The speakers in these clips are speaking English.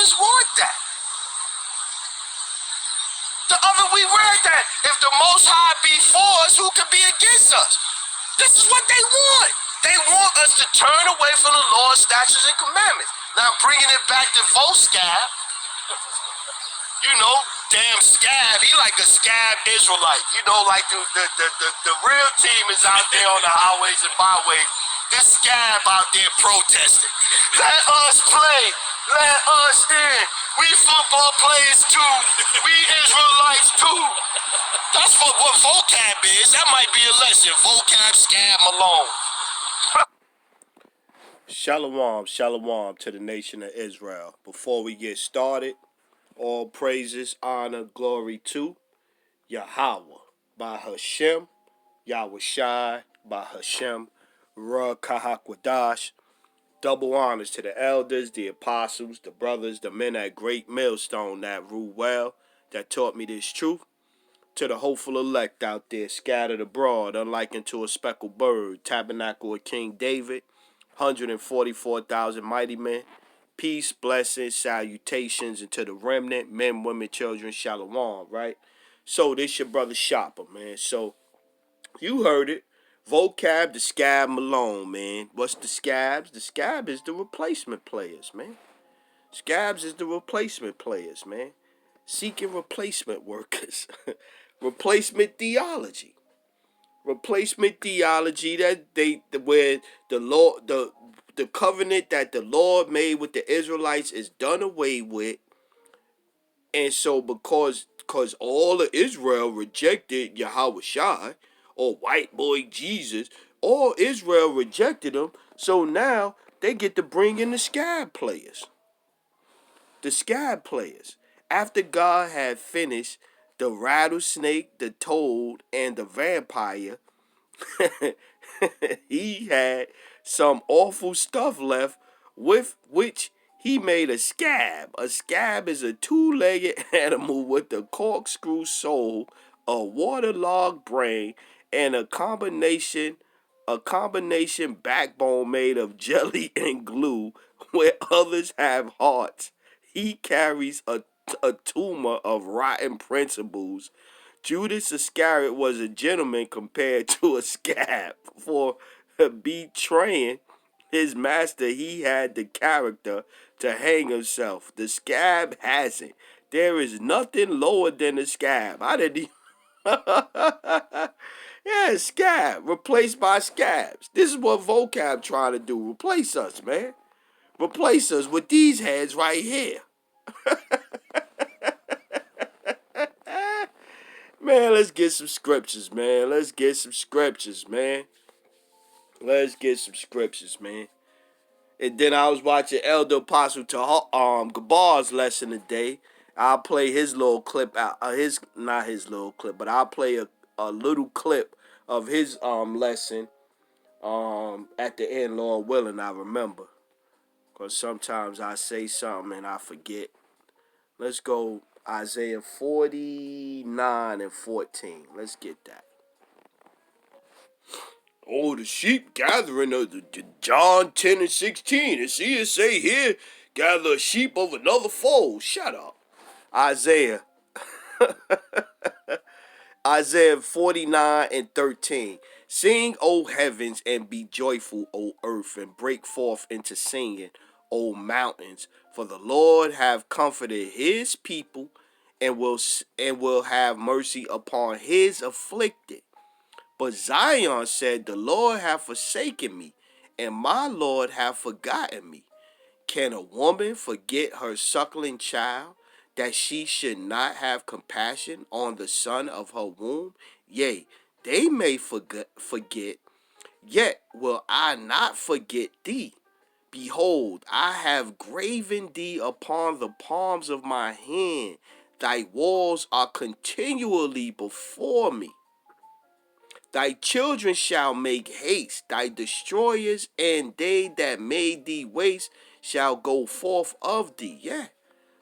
brothers want that. The other we read that if the Most High be for us, who can be against us? This is what they want. They want us to turn away from the law, statutes, and commandments. Now bringing it back to Vocab, you know, damn Scab, he like a Scab Israelite. You know, like the real team is out there on the highways and byways. This Scab out there protesting. Let us play. Let us in. We football players too. We Israelites too. That's what vocab is. That might be a lesson. Vocab, Scab, Malone. Shalom, shalom to the nation of Israel. Before we get started, all praises, honor, glory to Yahweh by Hashem, Yahweh Shai by Hashem, Ra Kahakwadash. Double honors to the elders, the apostles, the brothers, the men at Great Millstone that rule well, that taught me this truth. To the hopeful elect out there scattered abroad, unlike unto a speckled bird, tabernacle of King David, 144,000 mighty men. Peace, blessings, salutations, and to the remnant, men, women, children, shalom, right? So this your brother Shopper, man. So you heard it. Vocab, the Scab, Malone, man. What's the Scabs? The Scab is the replacement players, man. Scabs is the replacement players, man. Seeking replacement workers. Replacement theology. Replacement theology that where the Lord, the covenant that the Lord made with the Israelites is done away with. And so because all of Israel rejected Yahweh Shai, or white boy Jesus, all Israel rejected him, so now they get to bring in the Scab players. The Scab players. After God had finished the rattlesnake, the toad, and the vampire, he had some awful stuff left with which he made a scab. A scab is a two-legged animal with a corkscrew soul, a waterlogged brain, and a combination backbone made of jelly and glue, where others have hearts. He carries a tumor of rotten principles. Judas Iscariot was a gentleman compared to a scab. For betraying his master, he had the character to hang himself. The scab hasn't. There is nothing lower than a scab. I didn't even... Yeah, Scab. Replaced by Scabs. This is what Vocab trying to do. Replace us, man. Replace us with these heads right here. Man, let's get some scriptures, man. Let's get some scriptures, man. Let's get some scriptures, man. And then I was watching Elder Apostle Gabar's lesson today. I'll play his little clip out. Not his little clip, but I'll play a little clip of his lesson at the end, Lord willing, I remember. Because sometimes I say something and I forget. Let's go Isaiah 49 and 14. Let's get that. Oh, the sheep gathering of the John 10 and 16. And see it say here, gather a sheep of another fold. Shut up. Isaiah 49 and 13. Sing, O heavens, and be joyful, O earth, and break forth into singing, O mountains. For the Lord have comforted his people, and will have mercy upon his afflicted. But Zion said, the Lord hath forsaken me, and my Lord hath forgotten me. Can a woman forget her suckling child, that she should not have compassion on the son of her womb? Yea, they may forget, yet will I not forget thee. Behold, I have graven thee upon the palms of my hand. Thy walls are continually before me. Thy children shall make haste. Thy destroyers and they that made thee waste shall go forth of thee. Yeah.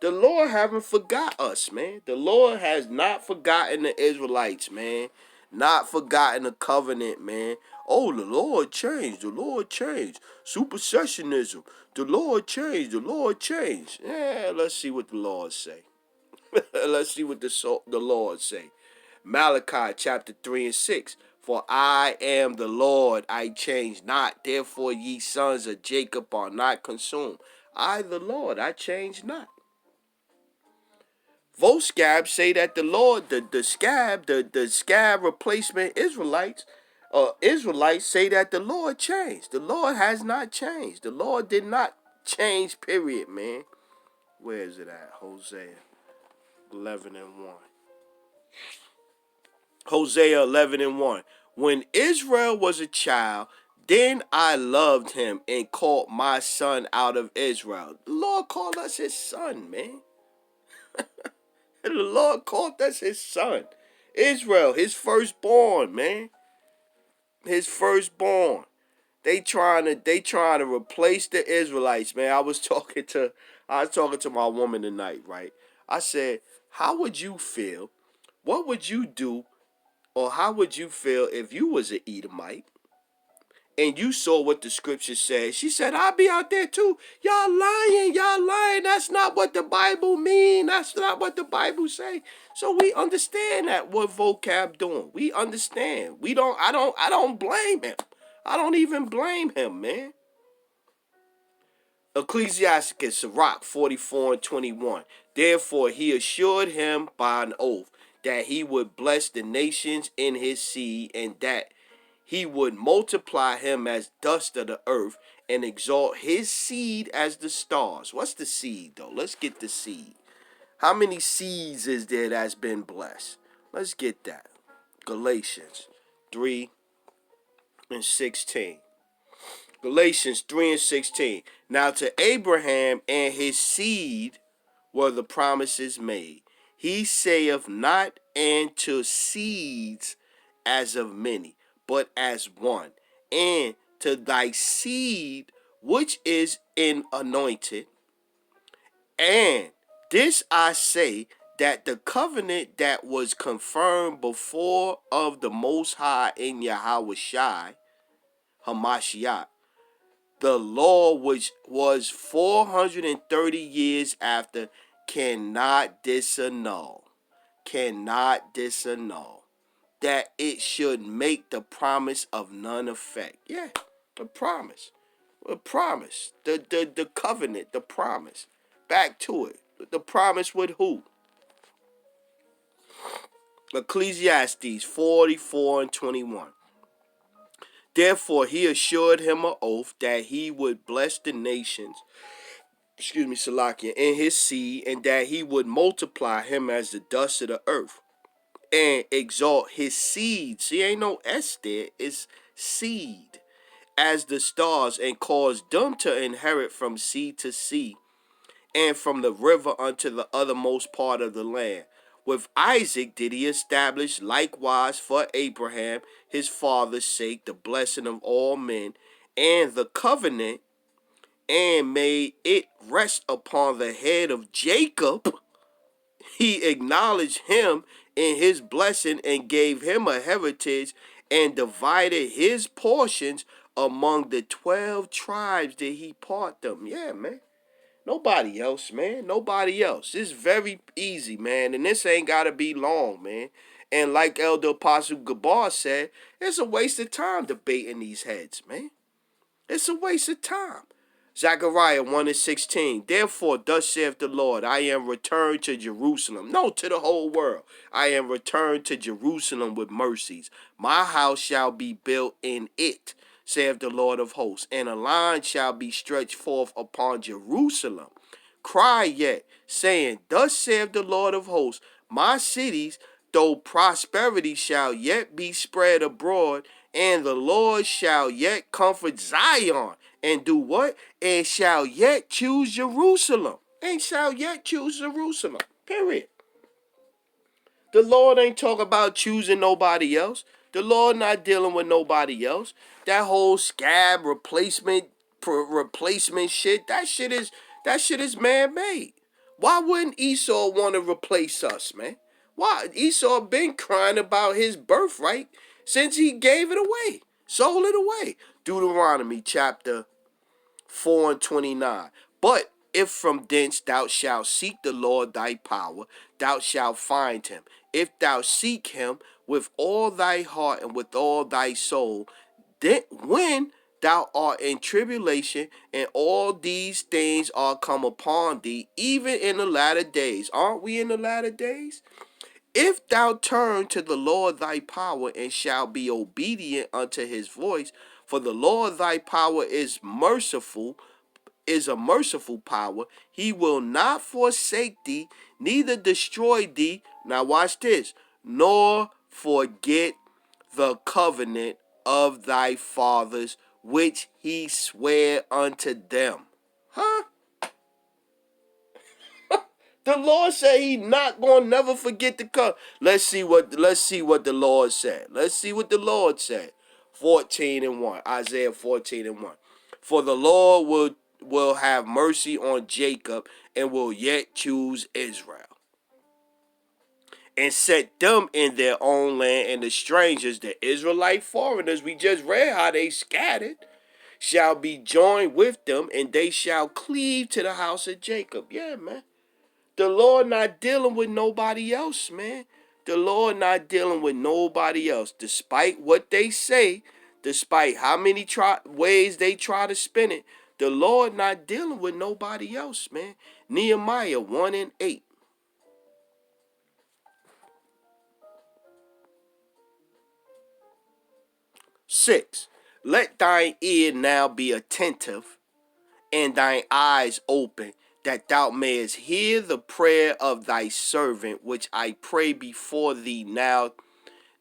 The Lord haven't forgot us, man. The Lord has not forgotten the Israelites, man. Not forgotten the covenant, man. Oh, the Lord changed. The Lord changed. Supersessionism. The Lord changed. The Lord changed. Yeah, let's see what the Lord say. Let's see what the Lord say. Malachi chapter 3 and 6. For I am the Lord, I change not. Therefore ye sons of Jacob are not consumed. I the Lord, I change not. Vocab say that the Lord, the scab replacement Israelites say that the Lord changed. The Lord has not changed. The Lord did not change, period, man. Where is it at? Hosea 11 and 1. Hosea 11 and 1. When Israel was a child, then I loved him and called my son out of Israel. The Lord called us his son, man. And the Lord called us his son. Israel, his firstborn, man. His firstborn. They trying to replace the Israelites, man. I was talking to my woman tonight, right? I said, how would you feel? What would you do? Or how would you feel if you was an Edomite and you saw what the scripture says? She said, I'll be out there too. Y'all lying. That's not what the Bible mean. That's not what the Bible say. So we understand that what Vocab doing. We understand. I don't blame him. I don't even blame him, man. Ecclesiasticus, Sirach 44 and 21. Therefore he assured him by an oath that he would bless the nations in his seed, and that he would multiply him as dust of the earth, and exalt his seed as the stars. What's the seed, though? Let's get the seed. How many seeds is there that's been blessed? Let's get that. Galatians 3 and 16. Galatians 3 and 16. Now to Abraham and his seed were the promises made. He saith not, and to seeds as of many, but as one. And to thy seed, which is in anointed. And this I say, that the covenant that was confirmed before of the Most High in Yahweh Shai, Hamashiach, the law which was 430 years after, cannot disannul, that it should make the promise of none effect. Yeah, the promise. The covenant, the promise. Back to it. The promise with who? Ecclesiastes 44 and 21. Therefore he assured him an oath that he would bless the nations, Salakia, in his seed, and that he would multiply him as the dust of the earth, and exalt his seed. See, ain't no S there, it's seed, as the stars, and cause them to inherit from sea to sea, and from the river unto the uttermost part of the land. With Isaac did he establish likewise for Abraham his father's sake the blessing of all men, and the covenant, and made it rest upon the head of Jacob. He acknowledged him in his blessing, and gave him a heritage, and divided his portions among the 12 tribes that he part them. Yeah, man. Nobody else, man. Nobody else. It's very easy, man. And this ain't got to be long, man. And like Elder Apostle Gabar said, it's a waste of time debating these heads, man. It's a waste of time. Zechariah 1 and 16. Therefore, thus saith the Lord, I am returned to Jerusalem. No, to the whole world. I am returned to Jerusalem with mercies. My house shall be built in it, saith the Lord of hosts, and a line shall be stretched forth upon Jerusalem. Cry yet, saying, thus saith the Lord of hosts, my cities, though prosperity shall yet be spread abroad, and the Lord shall yet comfort Zion, and do what? And shall yet choose Jerusalem. And shall yet choose Jerusalem. Period. The Lord ain't talking about choosing nobody else. The Lord not dealing with nobody else. That whole scab replacement shit, that shit is man-made. Why wouldn't Esau want to replace us, man? Why? Esau been crying about his birthright since he gave it away, sold it away. Deuteronomy chapter 4 and 29. But if from thence thou shalt seek the Lord thy power, thou shalt find him. If thou seek him with all thy heart and with all thy soul, then when thou art in tribulation and all these things are come upon thee, even in the latter days. Aren't we in the latter days? If thou turn to the Lord thy power and shalt be obedient unto his voice, for the Lord thy power is a merciful power. He will not forsake thee, neither destroy thee. Now watch this. Nor forget the covenant of thy fathers, which he sware unto them. Huh? The Lord said he not gonna never forget the covenant. Let's see what the Lord said. Let's see what the Lord said. 14 and 1. Isaiah 14 and 1. For the Lord will have mercy on Jacob and will yet choose Israel, and set them in their own land, and the strangers, the Israelite foreigners, we just read how they scattered, shall be joined with them, and they shall cleave to the house of Jacob. Yeah, man. The Lord not dealing with nobody else, man. The Lord not dealing with nobody else. Despite what they say, despite how many ways they try to spin it, the Lord not dealing with nobody else, man. Nehemiah 1 and 8. 6. Let thine ear now be attentive, and thine eyes open, that thou mayest hear the prayer of thy servant, which I pray before thee now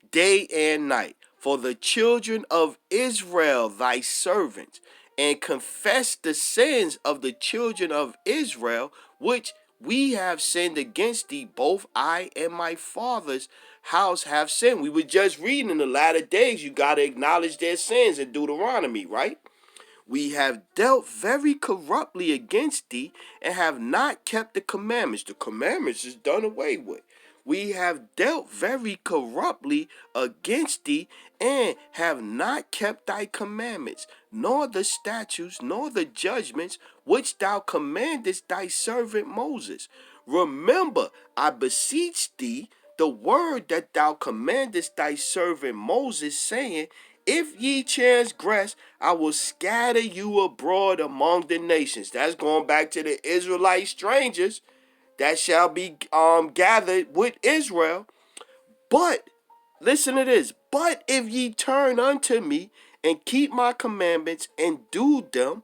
day and night, for the children of Israel thy servants, and confess the sins of the children of Israel, which we have sinned against thee. Both I and my father's house have sinned. We were just reading in the latter days, you got to acknowledge their sins in Deuteronomy, right? We have dealt very corruptly against thee, and have not kept the commandments. The commandments is done away with. We have dealt very corruptly against thee, and have not kept thy commandments, nor the statutes, nor the judgments, which thou commandest thy servant Moses. Remember, I beseech thee, the word that thou commandest thy servant Moses, saying, if ye transgress, I will scatter you abroad among the nations. That's going back to the Israelite strangers that shall be gathered with Israel. But, listen to this. But if ye turn unto me and keep my commandments and do them,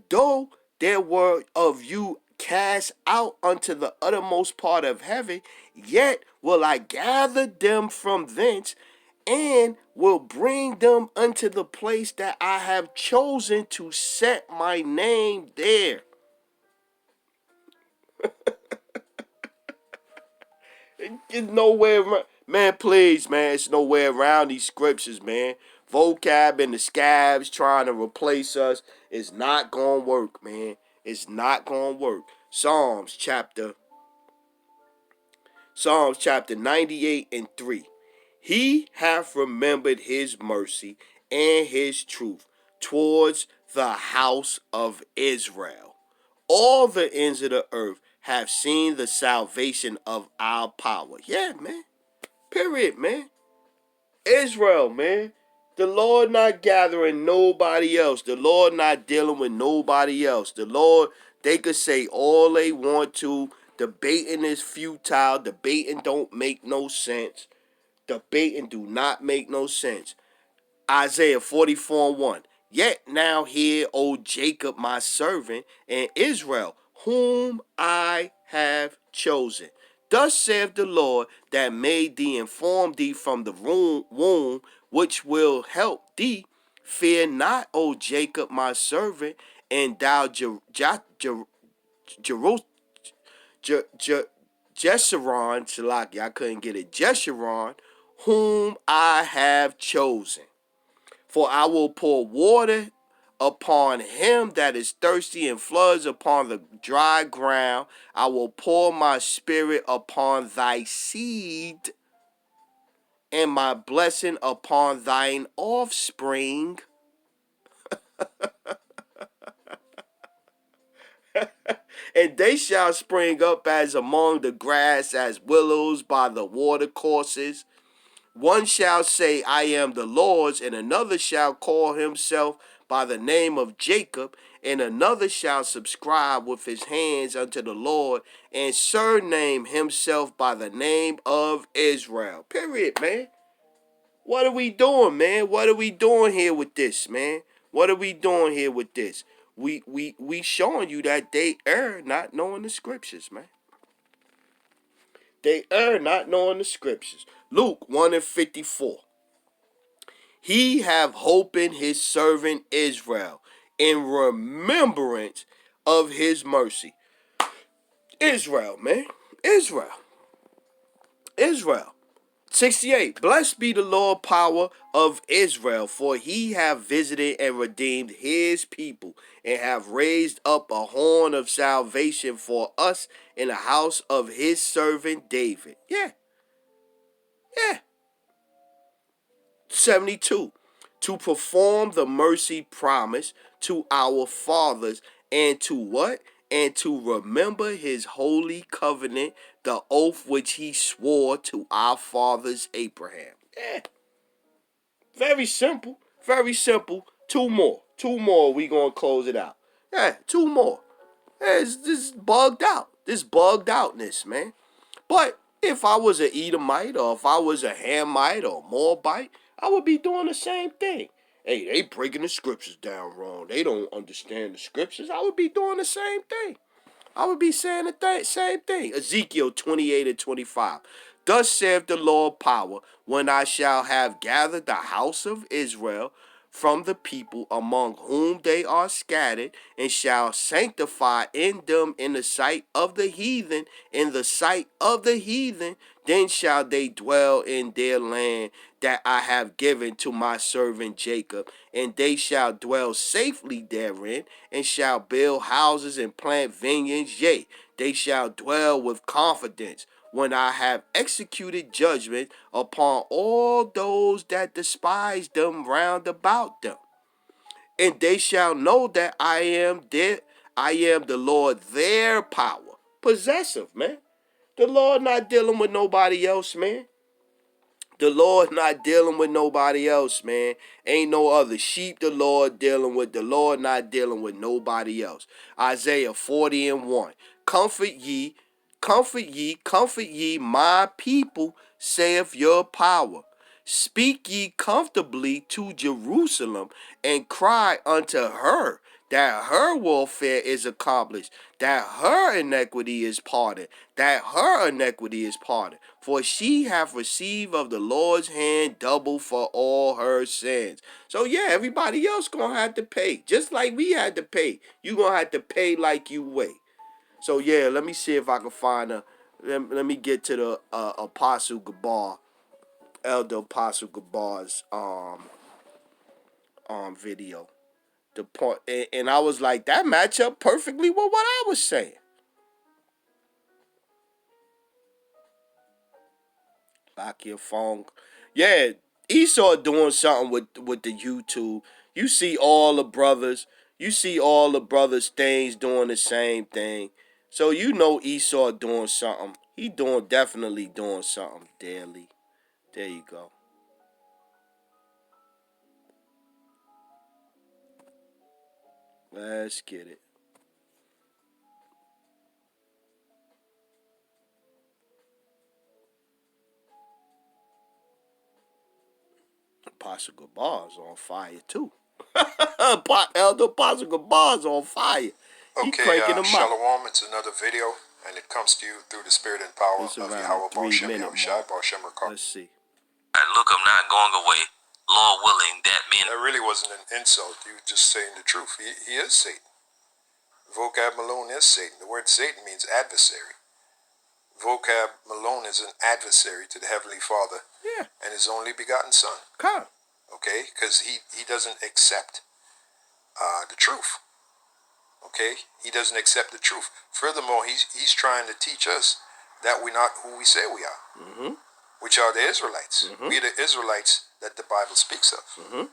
though there were of you cast out unto the uttermost part of heaven, yet will I gather them from thence, and will bring them unto the place that I have chosen to set my name there. It's nowhere around. Man, please, man, it's nowhere around these scriptures, man. Vocab and the Scabs trying to replace us is not going to work, man. It's not going to work. Psalms chapter 98 and 3. He hath remembered his mercy and his truth towards the house of Israel. All the ends of the earth have seen the salvation of our power. Yeah, man. Period, man. Israel, man. The Lord not gathering nobody else. The Lord not dealing with nobody else. The Lord, they could say all they want to. Debating is futile. Debating don't make no sense. Debating do not make no sense. Isaiah 44 and 1. Yet now hear, O Jacob, my servant, and Israel, whom I have chosen. Thus saith the Lord that made thee and formed thee from the womb, which will help thee. Fear not, O Jacob, my servant, and thou Jeshurun, Shalaki, I couldn't get it, Jeshurun, whom I have chosen. For I will pour water upon him that is thirsty, and floods upon the dry ground. I will pour my spirit upon thy seed, and my blessing upon thine offspring. And they shall spring up as among the grass, as willows by the watercourses. One shall say, I am the Lord's, and another shall call himself by the name of Jacob, and another shall subscribe with his hands unto the Lord, and surname himself by the name of Israel. Period, man. What are we doing, man? What are we doing here with this, man? What are we doing here with this? We showing you that they err not knowing the scriptures, man. They err not knowing the scriptures. Luke 1:54. He have hope in his servant Israel, in remembrance of his mercy. Israel, man. Israel. Israel. 68. Blessed be the Lord power of Israel, for he have visited and redeemed his people, and have raised up a horn of salvation for us in the house of his servant David. Yeah. 72. To perform the mercy promise to our fathers, and to what? And to remember his holy covenant, the oath which he swore to our fathers Abraham. Yeah. Very simple. Very simple. Two more. We gonna close it out. Yeah, two more. Yeah, this bugged out. This bugged outness, man. But if I was an Edomite, or if I was a Hamite or Moabite, I would be doing the same thing. Hey, they breaking the scriptures down wrong. They don't understand the scriptures. I would be doing the same thing. I would be saying the same thing. Ezekiel 28:25. Thus saith the Lord power, when I shall have gathered the house of Israel from the people among whom they are scattered, and shall sanctify in them in the sight of the heathen, then shall they dwell in their land that I have given to my servant Jacob, and they shall dwell safely therein, and shall build houses and plant vineyards, yea, they shall dwell with confidence, when I have executed judgment upon all those that despise them round about them. And they shall know that I am the Lord, their power. Possessive, man. The Lord not dealing with nobody else, man. The Lord not dealing with nobody else, man. Ain't no other sheep the Lord dealing with. The Lord not dealing with nobody else. Isaiah 40:1. Comfort ye, my people, saith your power. Speak ye comfortably to Jerusalem, and cry unto her that her warfare is accomplished, that her iniquity is pardoned, for she hath received of the Lord's hand double for all her sins. So yeah, everybody else gonna have to pay, just like we had to pay. You gonna have to pay like you weigh. So yeah, let me see if I can find let me get to the Apostle Gabar, Elder Apostle Gabar's video. The point, and I was like, that match up perfectly with what I was saying. Lock your phone. Yeah, Esau doing something with the YouTube. You see all the brothers. Things doing the same thing. So you know Esau doing something. He definitely doing something daily. There you go. Let's get it. Apostle Gabar's on fire too. Elder Apostle Gabar's on fire. He cranking them up. Shalom, it's another video, and it comes to you through the spirit and power of Yahweh B'Shem Yahushai B'Shem Rakah. Let's see. Look, I'm not going away. Lord willing, that means... That really wasn't an insult. You were just saying the truth. He is Satan. Vocab Malone is Satan. The word Satan means adversary. Vocab Malone is an adversary to the Heavenly Father and his only begotten Son. Come. Okay? Because he doesn't accept the truth. Okay, he doesn't accept the truth. Furthermore, he's trying to teach us that we're not who we say we are, which are the Israelites. We're the Israelites that the Bible speaks of.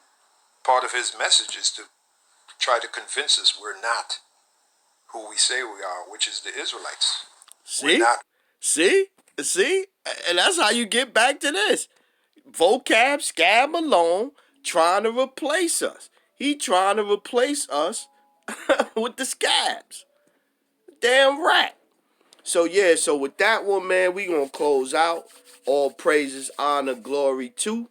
Part of his message is to try to convince us we're not who we say we are, which is the Israelites. See? We're not. See? And that's how you get back to this. Vocab, Scab Malone trying to replace us. He trying to replace us with the Scabs. Damn right. So yeah, so with that one, man, we gonna close out. All praises, honor, glory to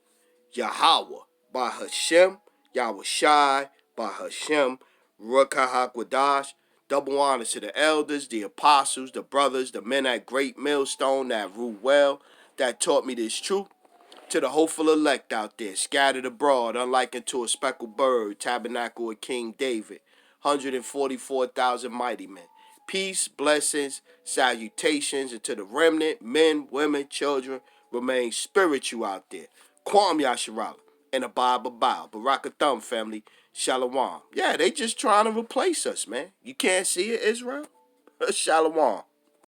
Yahweh by Hashem, Yahweh Shai by Hashem, Ruach Double honor to the elders, the apostles, the brothers, the men at Great Millstone that rule well, that taught me this truth. To the hopeful elect out there, scattered abroad, unlike unto a speckled bird, tabernacle of King David, 144,000 mighty men. Peace, blessings, salutations, and to the remnant, men, women, children, remain spiritual out there. Kwam Yasharala, and Abba Bow, Barakathum family, Shalom. Yeah, they just trying to replace us, man. You can't see it, Israel? Shalom.